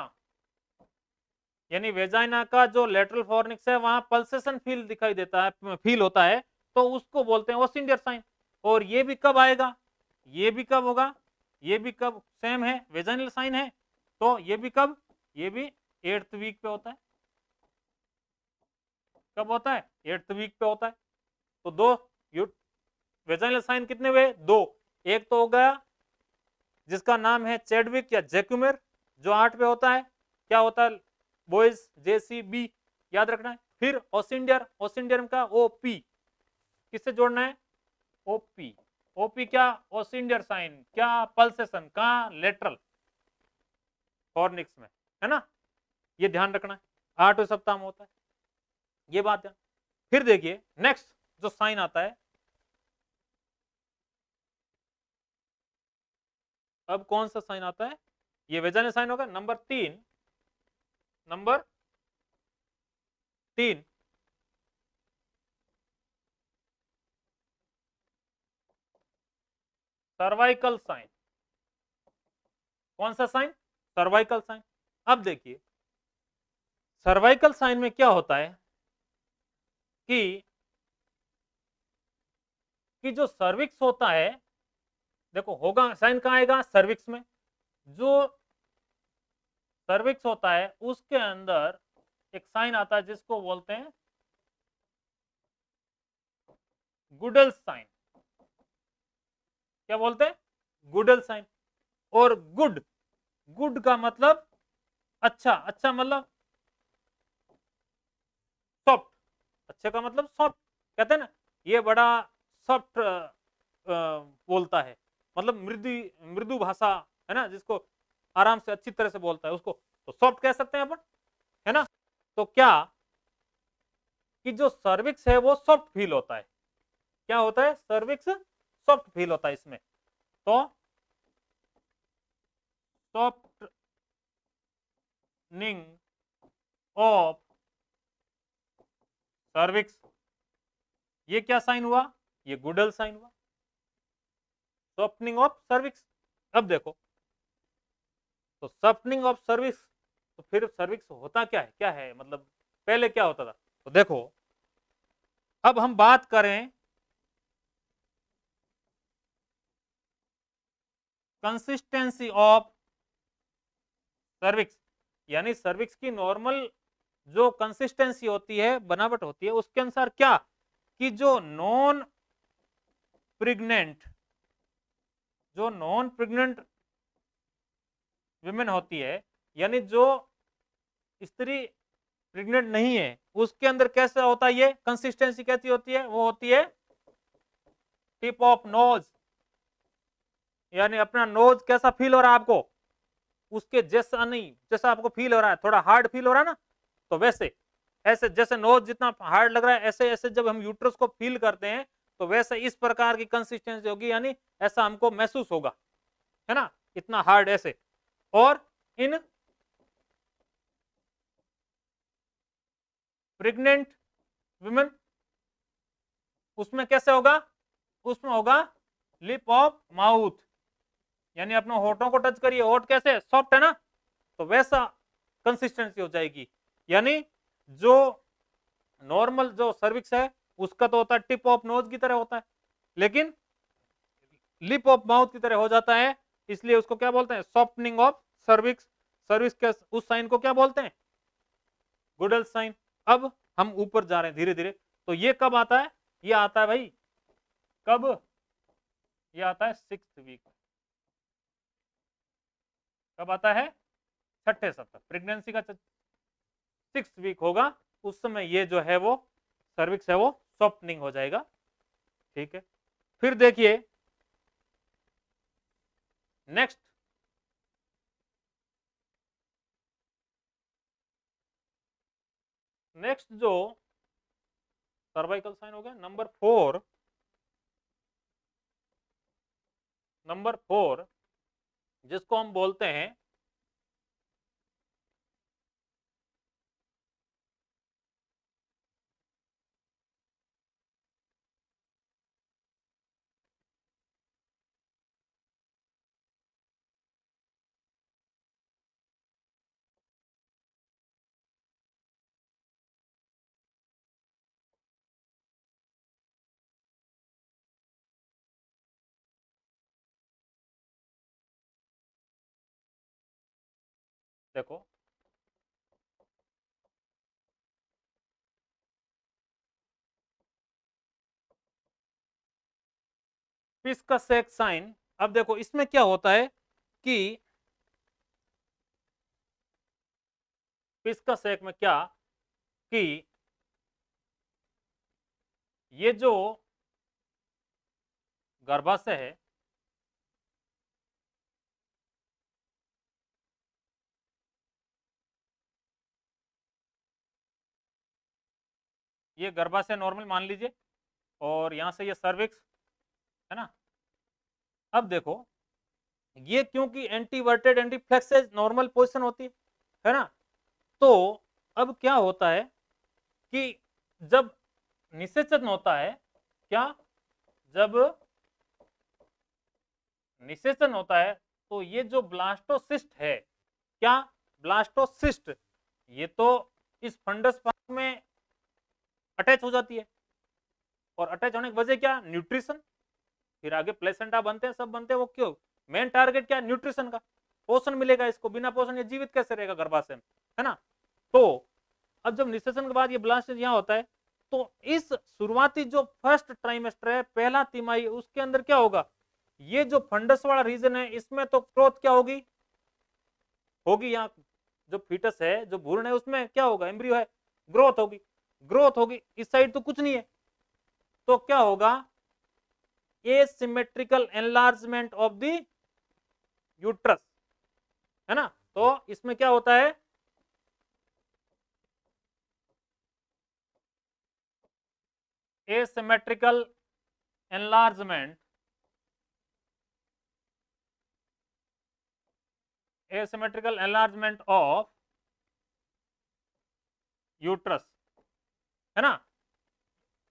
यानी वेजाइना का जो लेटरल फॉर्निक्स है वहां पल्सेशन फील दिखाई देता है, फील होता है, तो उसको बोलते हैं ओसिंडर साइन। और ये भी कब आएगा, ये भी कब होगा, ये भी कब सेम है, वेजाइनल साइन है, तो ये भी कब, ये भी 8th वीक पे होता है। कब होता है, 8th वीक पे होता है। तो दो वेजाइनल साइन कितने हुए, दो। एक तो हो गया जिसका नाम है चैडविक या जैक्यूमेर, जो 8 पे होता है, क्या होता है, बॉयज JCB, याद रखना है। फिर ओसिंडियर, ओसिंडियम का OP, किससे जोड़ना है, OP, OP क्या, ओसिंडियर साइन, क्या पल्सेशन, कहा, लेटरल फॉर्निक्स में, है ना, ये ध्यान रखना है, 8वें सप्ताह में होता है, ये बात है। फिर देखिए नेक्स्ट जो साइन आता है, अब कौन सा साइन आता है, ये वेजाइनल साइन होगा, नंबर 3, नंबर 3, सर्वाइकल साइन। कौन सा साइन, सर्वाइकल साइन। अब देखिए सर्वाइकल साइन में क्या होता है कि जो सर्विक्स होता है, देखो होगा साइन कहां आएगा, सर्विक्स में। जो सर्विक्स होता है उसके अंदर एक साइन आता है जिसको बोलते हैं गुडल साइन। क्या बोलते हैं, गुडल साइन। और गुड, गुड का मतलब अच्छा, अच्छा मतलब सॉफ्ट, अच्छे का मतलब सॉफ्ट, कहते हैं ना ये बड़ा सॉफ्ट बोलता है, मतलब मृदु, मृदु भाषा, है ना, जिसको आराम से अच्छी तरह से बोलता है उसको तो सॉफ्ट कह सकते हैं अपन, है ना। तो क्या कि जो सर्विक्स है वो सॉफ्ट फील होता है, क्या होता है, सर्विक्स सॉफ्ट फील होता है इसमें। तो सॉफ्टनिंग ऑफ सर्विक्स, ये क्या साइन हुआ, ये गुडल साइन हुआ, सॉफ्टनिंग ऑफ सर्विक्स। अब देखो तो सॉफ्टनिंग ऑफ सर्विक्स, तो फिर सर्विक्स होता क्या है, क्या है मतलब पहले क्या होता था, तो देखो अब हम बात करें कंसिस्टेंसी ऑफ सर्विक्स, यानी सर्विक्स की नॉर्मल जो कंसिस्टेंसी होती है, बनावट होती है, उसके अनुसार क्या कि जो नॉन प्रेग्नेंट, जो नॉन प्रेग्नेंट विमेन होती है, यानी जो स्त्री प्रेग्नेंट नहीं है, उसके अंदर कैसा होता है, ये कंसिस्टेंसी कैसी होती है, वो होती है टिप ऑफ नोज, यानी अपना नोज कैसा फील हो रहा है आपको, उसके जैसा नहीं, जैसा आपको फील हो रहा है, थोड़ा हार्ड फील हो रहा है ना, तो वैसे ऐसे जैसे नोज जितना हार्ड लग रहा है, ऐसे ऐसे जब हम यूट्रस को फील करते हैं तो वैसे इस प्रकार की कंसिस्टेंसी होगी, यानी ऐसा हमको महसूस होगा, है ना, इतना हार्ड ऐसे। और इन प्रेग्नेंट वुमेन उसमें कैसे होगा, उसमें होगा लिप ऑफ माउथ, यानी अपने होठों को टच करिए, होठ कैसे सॉफ्ट है ना, तो वैसा कंसिस्टेंसी हो जाएगी। यानी जो नॉर्मल जो सर्विक्स है उसका तो होता है टिप ऑफ नोज की तरह होता है, लेकिन लिप ऑफ माउथ की तरह हो जाता है, इसलिए उसको क्या बोलते हैं, सॉफ्टनिंग ऑफ सर्विक्स। सर्विक्स के उस साइन को क्या बोलते हैं, गुडल साइन। अब हम ऊपर जा रहे हैं धीरे धीरे, तो ये कब आता है, ये आता है भाई कब, ये आता है 6th वीक। कब आता है, 6ठे सप्ताह, प्रेगनेंसी का 6th वीक होगा, उस समय ये जो है वो सर्विक्स है वो सॉफ्टनिंग हो जाएगा, ठीक है। फिर देखिए नेक्स्ट, नेक्स्ट जो सर्वाइकल साइन हो गया, नंबर 4, नंबर 4 जिसको हम बोलते हैं देखो इसका सेक साइन, अब देखो इसमें क्या होता है कि इसका सेक में क्या कि ये जो गर्भाशय है ये गर्भाशय नॉर्मल मान लीजिए, और यहां से ये सर्विक्स है ना। अब देखो ये क्योंकि एंटीवर्टेड एंटीफ्लेक्सेस नॉर्मल पोजीशन होती है ना, तो अब क्या होता है कि जब निषेचन होता है, क्या जब निषेचन होता है तो ये जो ब्लास्टोसिस्ट है, क्या ब्लास्टोसिस्ट, ये तो इस फंडस पार्ट में अटैच हो जाती है, और अटैच होने की वजह क्या, न्यूट्रिशन, फिर आगे प्लेसेंटा बनते हैं, सब बनते हैं, वो क्यों, मेन टारगेट क्या, न्यूट्रिशन का, पोषण मिलेगा इसको, बिना पोषण ये जीवित कैसे रहेगा गर्भाशय में, है ना। तो अब जब निषेचन के बाद ये ब्लास्ट यहाँ होता है, तो इस शुरुआती जो फर्स्ट ट्राइमेस्टर है, पहला तिमाही, उसके अंदर क्या होगा, ये जो फंडस वाला रीजन है इसमें तो ग्रोथ क्या होगी, यहाँ जो फीटस है, जो भ्रूण है, उसमें क्या होगा, एम्ब्रियो है, ग्रोथ होगी, ग्रोथ होगी। इस साइड तो कुछ नहीं है, तो क्या होगा, asymmetrical enlargement of the uterus, है ना। तो इसमें क्या होता है, asymmetrical enlargement, asymmetrical enlargement of uterus, है ना।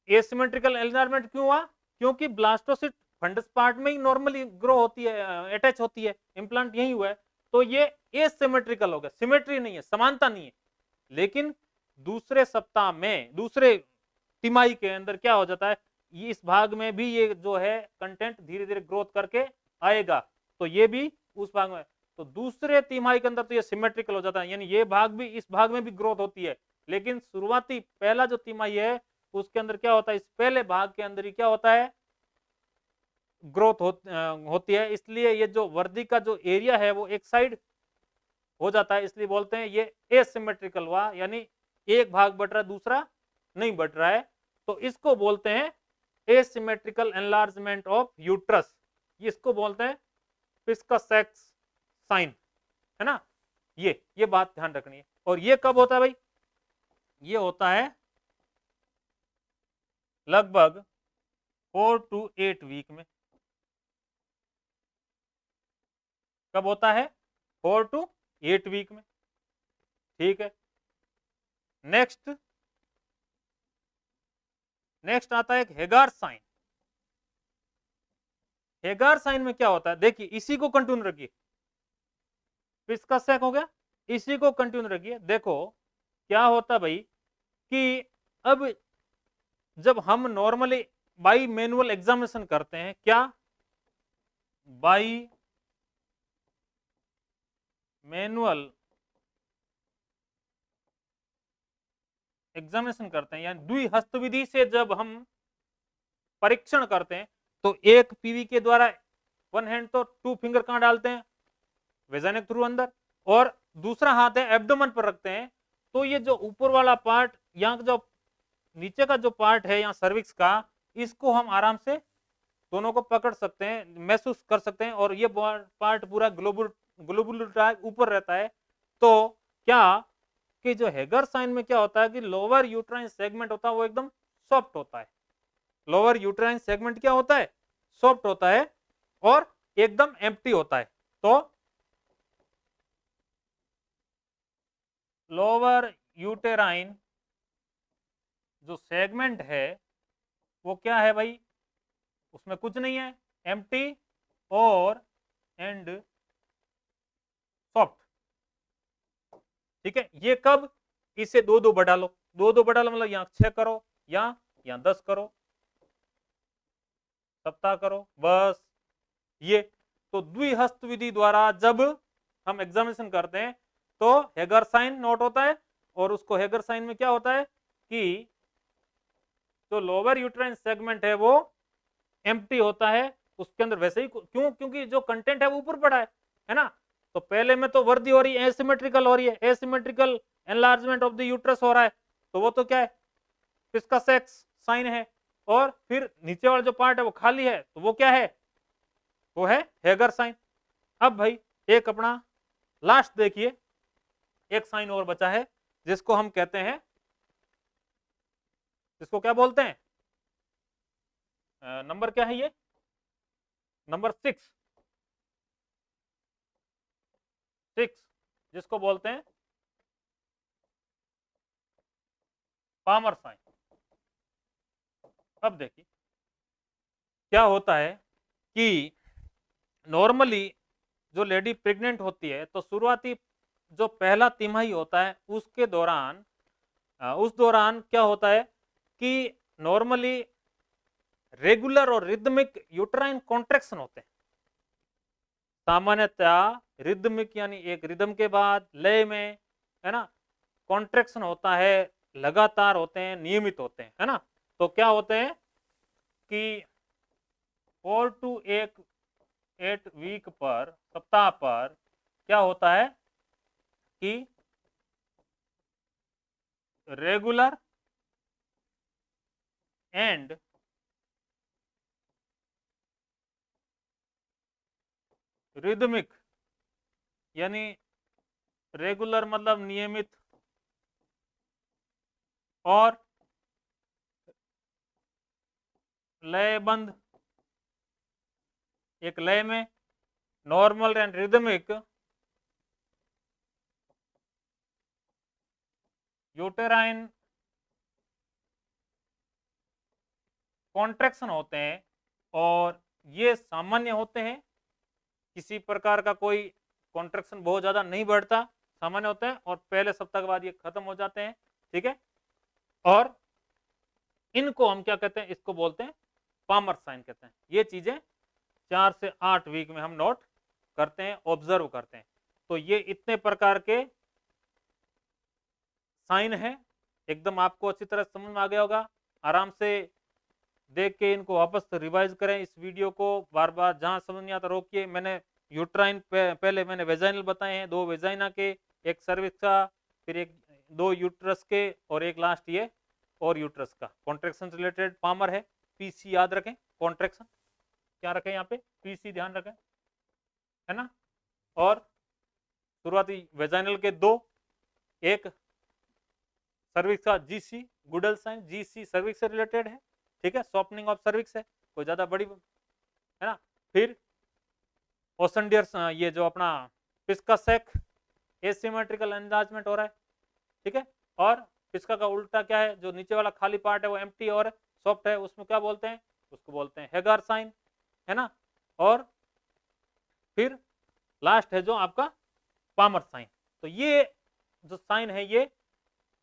एसिमेट्रिकल एनलार्जमेंट क्यों हुआ, क्योंकि ब्लास्टोसिस्ट फंडस पार्ट में ही नॉर्मली ग्रो होती है, अटैच होती है, इम्प्लांट यही हुआ है, तो ये एसिमेट्रिकल हो गया, सिमेट्री नहीं है, समानता नहीं है। लेकिन दूसरे सप्ताह में, दूसरे तिमाही के अंदर क्या हो जाता है, ये इस भाग में भी ये जो है कंटेंट धीरे धीरे ग्रोथ करके आएगा, तो ये भी उस भाग में, तो दूसरे तिमाही के अंदर तो ये सिमेट्रिकल हो जाता है, यानी ये भाग भी, इस भाग में भी ग्रोथ होती है। लेकिन शुरुआती पहला जो तिमाही है उसके अंदर क्या होता है, इस पहले भाग के अंदर ही क्या होता है, ग्रोथ होती है, इसलिए ये जो वर्दी का जो एरिया है वो एक साइड हो जाता है, इसलिए बोलते हैं ये एसिमेट्रिकल हुआ, यानी एक भाग बढ़ रहा है दूसरा नहीं बढ़ रहा है, तो इसको बोलते हैं एसिमेट्रिकल एनलार्जमेंट ऑफ यूट्रस, इसको बोलते हैं पिस्कासेक्स साइन, है ना। ये बात ध्यान रखनी है। और ये कब होता है भाई, ये होता है लगभग 4 to 8 वीक में। कब होता है, 4 to 8 वीक में, ठीक है। नेक्स्ट नेक्स्ट आता है हेगार साइन। हेगार साइन में क्या होता है, देखिए इसी को कंटिन्यू रखिए, इसका सेक हो गया, इसी को कंटिन्यू रखिए। देखो क्या होता भाई कि अब जब हम नॉर्मली बाई मैनुअल एग्जामिनेशन करते हैं, क्या बाई मैनुअल एग्जामिनेशन करते हैं, यानी द्विहस्त विधि से जब हम परीक्षण करते हैं, तो एक पीवी के द्वारा वन हैंड तो 2 फिंगर कहां डालते हैं, वेजानिक थ्रू अंदर, और दूसरा हाथ है एब्डोमेन पर रखते हैं, तो ये जो ऊपर वाला पार्ट, यहाँ जो नीचे का जो पार्ट है यहाँ सर्विक्स का, इसको हम आराम से दोनों को पकड़ सकते हैं, महसूस कर सकते हैं, और ये पार्ट पूरा ग्लोबुलर ऊपर रहता है। तो क्या कि जो हेगर साइन में क्या होता है कि लोअर यूट्राइन सेगमेंट होता है वो एकदम सॉफ्ट होता है, लोअर यूट्राइन सेगमेंट क्या होता है, सॉफ्ट होता है, और एकदम एम्प्टी होता है। तो लोअर यूटेराइन जो सेगमेंट है वो क्या है भाई, उसमें कुछ नहीं है, एम्प्टी और एंड सॉफ्ट, ठीक है। ये कब, इसे दो दो बढ़ा लो, दो दो बढ़ा लो मतलब यहाँ 6 करो, या यहाँ 10 करो, सप्ताह करो, बस ये। तो द्विहस्त विधि द्वारा जब हम एग्जामिनेशन करते हैं तो हेगर साइन नोट होता है, और उसको हेगर साइन में क्या होता है कि जो लोअर यूट्राइन सेगमेंट है वो एम्प्टी होता है, उसके अंदर वैसे ही क्यों, क्योंकि जो कंटेंट है वो ऊपर पड़ा है ना। तो पहले में तो वृद्धि हो रही है, एसिमेट्रिकल हो रही है, asymmetrical enlargement of the uterus हो रहा है, तो वो तो क्या है, विस्कस एक्स साइन है। और फिर नीचे वाला जो पार्ट है वो खाली है, तो वो क्या है, वो है हेगर साइन। अब भाई एक अपना लास्ट देखिए, एक साइन और बचा है जिसको हम कहते हैं, जिसको क्या बोलते हैं, नंबर क्या है ये, नंबर 6, जिसको बोलते हैं पामर साइन। अब देखिए क्या होता है कि नॉर्मली जो लेडी प्रेग्नेंट होती है तो शुरुआती जो पहला तिमाही होता है उसके दौरान उस दौरान क्या होता है कि नॉर्मली रेगुलर और रिदमिक यूट्राइन कॉन्ट्रैक्शन होते हैं। सामान्यतः रिदमिक यानी एक रिदम के बाद लय में, है ना, कॉन्ट्रैक्शन होता है, लगातार होते हैं, नियमित होते हैं, है ना। तो क्या होते हैं कि 4 to 8 वीक पर, सप्ताह पर क्या होता है कि रेगुलर एंड रिदमिक, यानी रेगुलर मतलब नियमित, और लयबंद एक लय में, normal and rhythmic uterine contraction होते हैं, और ये सामान्य होते हैं, किसी प्रकार का कोई कॉन्ट्रैक्शन बहुत ज्यादा नहीं बढ़ता, सामान्य होते हैं, और पहले सप्ताह के बाद ये खत्म हो जाते हैं, ठीक है। और इनको हम क्या कहते हैं, इसको बोलते हैं पामर साइन कहते हैं। ये चीजें 4 से 8 वीक में हम नोट करते हैं, ऑब्जर्व करते हैं। तो ये इतने प्रकार के साइन है, एकदम आपको अच्छी तरह समझ में आ गया होगा। आराम से देख के इनको वापस रिवाइज करें, इस वीडियो को बार बार, जहां समझ नहीं आता रोकिए। मैंने यूट्राइन पहले मैंने वेजाइनल बताए हैं, 2 वेजाइना के, एक सर्विक्स का, फिर एक 2 यूट्रस के, और एक लास्ट ये और यूट्रस का कॉन्ट्रेक्शन रिलेटेड पामर है। पीसी याद रखें, कॉन्ट्रेक्शन क्या रखें यहाँ पे, पीसी ध्यान रखें, है ना। और शुरुआती वेजाइनल के 2, एक सर्विक्स का GC Goodell sign, GC cervix से रिलेटेड है, ठीक है, सॉफ्टनिंग ऑफ सर्विक्स है, कोई ज्यादा बड़ी, है ना। फिर ओसेंडियर्स, ये जो अपना पिस्का सेक, एसिमेट्रिकल एनलार्जमेंट हो रहा है, ठीक है। और पिस्का का उल्टा क्या है, जो नीचे वाला खाली पार्ट है वो एम्प्टी और सॉफ्ट है, उसमें क्या बोलते हैं, उसको बोलते हैं हेगार साइन, है ना। और फिर लास्ट है जो आपका पामर साइन। तो ये जो साइन है ये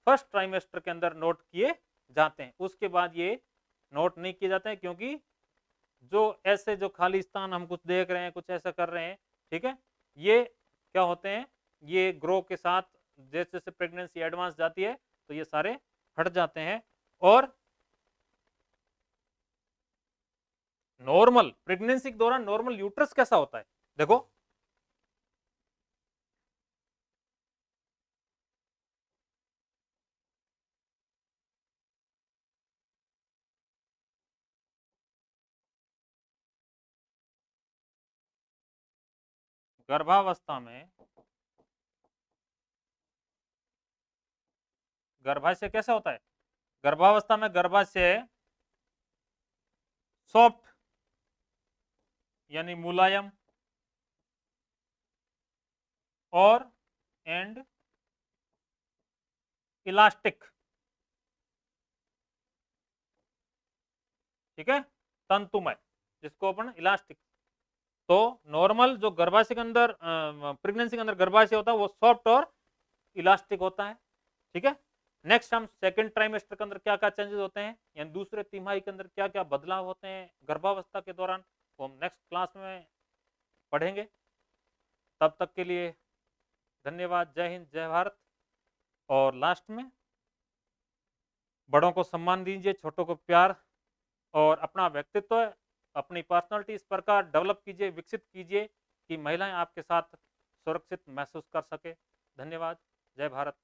फर्स्ट ट्राइमेस्टर के अंदर नोट किए जाते हैं, उसके बाद ये नोट नहीं किए जाते हैं, क्योंकि जो ऐसे जो खाली स्थान हम कुछ देख रहे हैं, कुछ ऐसा कर रहे हैं, ठीक है, ये क्या होते हैं, ये ग्रो के साथ जैसे जैसे प्रेगनेंसी एडवांस जाती है तो ये सारे हट जाते हैं। और नॉर्मल प्रेगनेंसी के दौरान नॉर्मल यूट्रस कैसा होता है, देखो गर्भावस्था में, गर्भाशय कैसा होता है, गर्भावस्था में गर्भाशय सॉफ्ट यानी मुलायम और एंड इलास्टिक, ठीक है, तंतुमय, जिसको अपन इलास्टिक। तो नॉर्मल जो गर्भाशय के अंदर प्रेगनेंसी के अंदर गर्भाशय होता है वो सॉफ्ट और इलास्टिक होता है, ठीक है। नेक्स्ट हम सेकंड ट्राइमेस्टर के अंदर क्या क्या चेंजेस होते हैं, यानी दूसरे तिमाही के अंदर क्या क्या बदलाव होते हैं गर्भावस्था के दौरान, वो हम नेक्स्ट क्लास में पढ़ेंगे। तब तक के लिए धन्यवाद। जय हिंद, जय भारत। और लास्ट में बड़ों को सम्मान दीजिए, छोटों को प्यार, और अपना व्यक्तित्व, अपनी पर्सनालिटी इस प्रकार डेवलप कीजिए, विकसित कीजिए कि महिलाएं आपके साथ सुरक्षित महसूस कर सके। धन्यवाद। जय भारत।